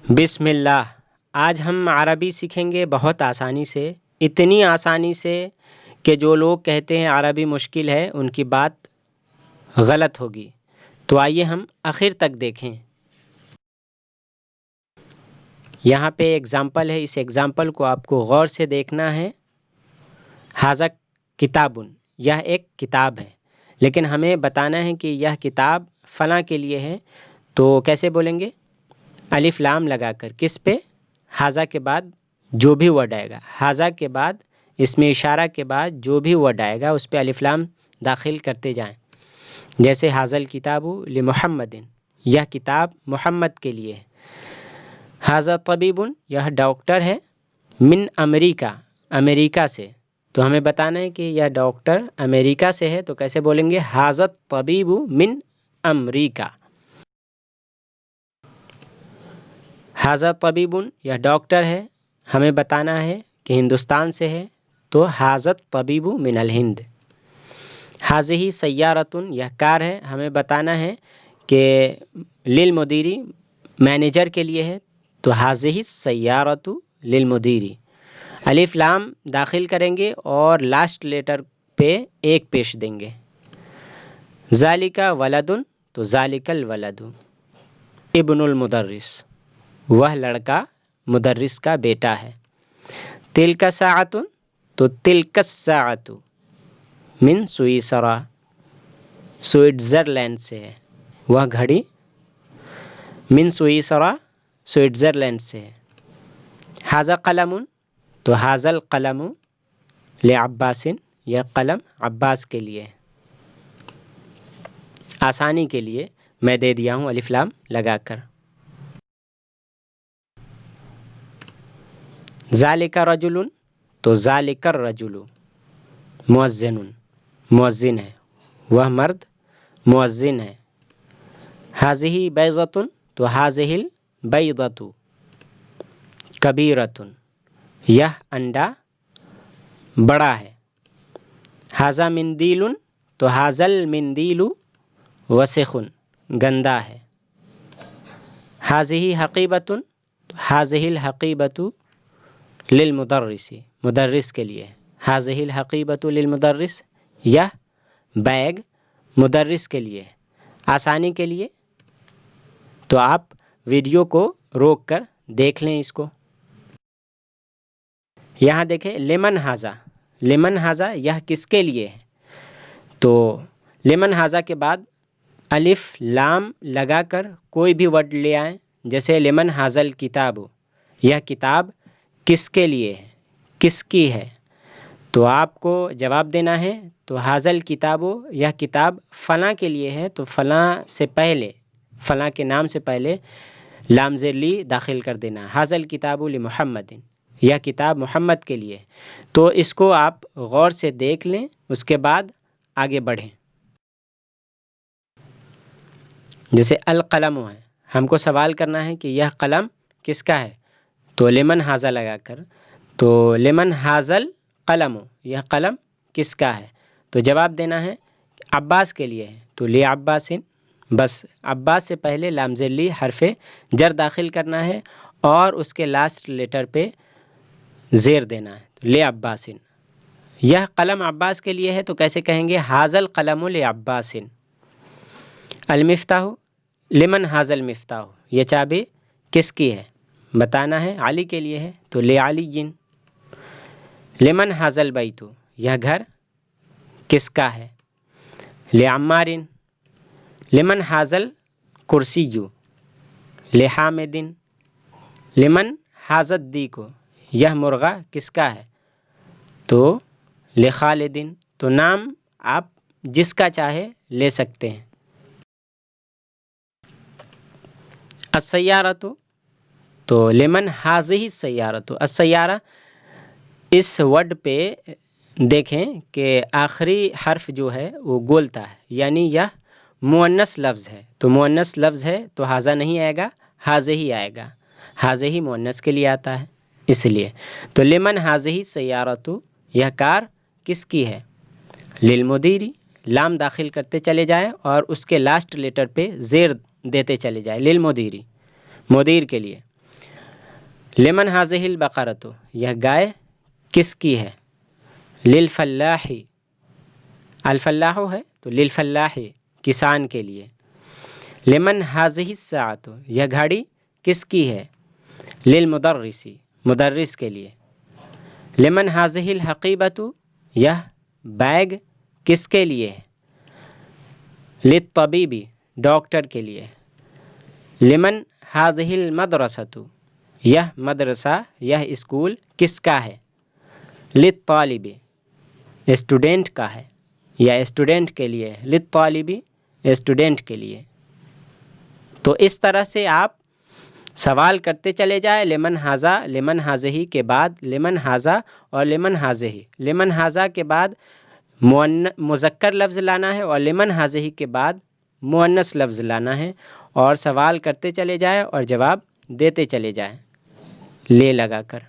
بسم اللہ۔ آج ہم عربی سیکھیں گے بہت آسانی سے، اتنی آسانی سے کہ جو لوگ کہتے ہیں عربی مشکل ہے ان کی بات غلط ہوگی۔ تو آئیے ہم آخر تک دیکھیں۔ یہاں پہ ایگزامپل ہے، اس ایگزامپل کو آپ کو غور سے دیکھنا ہے۔ ھذا کتابٌ، یہ ایک کتاب ہے، لیکن ہمیں بتانا ہے کہ یہ کتاب فلاں کے لیے ہے، تو کیسے بولیں گے؟ الف لام لگا کر۔ کس پہ؟ ھذا کے بعد جو بھی ورڈ آئے گا، ھذا کے بعد اس میں اشارہ کے بعد جو بھی ورڈ آئے گا اس پہ الف لام داخل کرتے جائیں۔ جیسے ھذا الکتاب لمحمد، یہ کتاب محمد کے لیے ہے۔ ھذا طبیب، یہ ڈاکٹر ہے، من امریکہ، امریکہ سے، تو ہمیں بتانا ہے کہ یہ ڈاکٹر امریکہ سے ہے، تو کیسے بولیں گے؟ ھذا الطبیب من امریکہ۔ ھذا طبیب، یہ ڈاکٹر ہے، ہمیں بتانا ہے کہ ہندوستان سے ہے، تو ھذا الطبیب من الہند۔ ھذہ سیارۃ، یہ کار ہے، ہمیں بتانا ہے کہ للمدیر، مینیجر کے لیے ہے، تو ھذہ السیارۃ للمدیر۔ الف لام داخل کریں گے اور لاسٹ لیٹر پہ ایک پیش دیں گے۔ ذالک ولد، تو ذالک الولد ابن المدرس، وہ لڑکا مدرس کا بیٹا ہے۔ تلک ساعۃ، تو تلک الساعۃ من سویسرا، سوئٹزرلینڈ سے ہے، وہ گھڑی من سویسرا، سوئٹزرلینڈ سے ہے۔ ھذا قلم، تو ھذا القلم لعباس، یہ قلم عباس کے لیے ہے۔ آسانی کے لیے میں دے دیا ہوں الف لام لگا کر۔ ذالک رجل، تو ذالک الرجل مؤذن، مؤذن ہے، وہ مرد مؤذن ہے۔ ھذہ بیضۃ، تو ھذہ البیضۃ کبیرۃ، یہ انڈا بڑا ہے۔ ھذا مندیل، تو ھذا المندیل وسخ، گندا ہے۔ ھذہ حقیبۃ، تو ھذہ الحقیبۃ للمدرس، مدرس کے لیے۔ ھذہ الحقیبۃ للمدرس، یہ بیگ مدرس کے لیے ہے۔ آسانی کے لیے تو آپ ویڈیو کو روک کر دیکھ لیں اس کو۔ یہاں دیکھیں لمن ھذا، لمن ھذا، یہ کس کے لیے ہے؟ تو لمن ھذا کے بعد الف لام لگا کر کوئی بھی ورڈ لے آئیں، جیسے لمن ھذا الکتاب، یہ کتاب کس کے لیے ہے، کس کی ہے؟ تو آپ کو جواب دینا ہے، تو ھذا الکتاب، یہ کتاب فلاں کے لیے ہے، تو فلاں سے پہلے، فلاں کے نام سے پہلے لام زیر لی داخل کر دینا۔ ھذا الکتاب لمحمد، یہ کتاب محمد کے لیے ہے۔ تو اس کو آپ غور سے دیکھ لیں، اس کے بعد آگے بڑھیں۔ جیسے القلم ہے، ہم کو سوال کرنا ہے کہ یہ قلم کس کا ہے، تو لمن ھذا لگا کر، تو لمن ھذا القلم، یہ قلم کس کا ہے؟ تو جواب دینا ہے عباس کے لیے ہے، تو لعباس، بس عباس سے پہلے لام زیر لی حرف جر داخل کرنا ہے اور اس کے لاسٹ لیٹر پہ زیر دینا ہے، لعباس۔ یہ قلم عباس کے لیے ہے، تو کیسے کہیں گے؟ ھذا القلم لعباس۔ المفتاح، لمن ھذا المفتاح، یہ چابی کس کی ہے؟ بتانا ہے علی کے لیے ہے، تو لعلی۔ لمن ھذا البیت، یہ گھر کس کا ہے؟ لعمار۔ لمن ھذا الکرسی، لحامد۔ لمن ھذا الدیک، یہ مرغہ کس کا ہے؟ تو لخالد۔ تو نام آپ جس کا چاہے لے سکتے ہیں۔ السیارۃ، تو لمن ھذہ السیارۃ، السیارہ، اس ورڈ پہ دیکھیں کہ آخری حرف جو ہے وہ گولتا ہے، یعنی یہ مؤنث لفظ ہے، تو مؤنث لفظ ہے تو ھذا نہیں آئے گا، ھذہ ہی آئے گا، ھذہ ہی مؤنث کے لیے آتا ہے اس لیے۔ تو لمن ھذہ السیارۃ، یہ کار کس کی ہے؟ للمدیر، لام داخل کرتے چلے جائیں اور اس کے لاسٹ لیٹر پہ زیر دیتے چلے جائیں، للمدیر، مدیر کے لیے۔ لمن هذه البقرۃ، یہ گائے کس کی ہے؟ للفلاح، الفلاح ہے تو للفلاح کسان کے لیے۔ لمن هذه الساعۃ، یہ گھڑی کس کی ہے؟ للمدرس، مدرس کے لیے۔ لمن هذه الحقیبۃ، یہ بیگ کس کے لیے ہے؟ للطبیب، ڈاکٹر کے لیے۔ لمن هذه المدرسۃ، یہ مدرسہ، یہ اسکول کس کا ہے؟ للطالب، اسٹوڈنٹ کا ہے یا اسٹوڈنٹ کے لیے، للطالب اسٹوڈنٹ کے لیے۔ تو اس طرح سے آپ سوال کرتے چلے جائیں لمن ھذا، لمن ھذہ کے بعد لمن ھذا اور لمن ھذہ، لمن ھذا کے بعد مذکر لفظ لانا ہے اور لمن ھذہ کے بعد مؤنث لفظ لانا ہے، اور سوال کرتے چلے جائیں اور جواب دیتے چلے جائیں لے لگا کر۔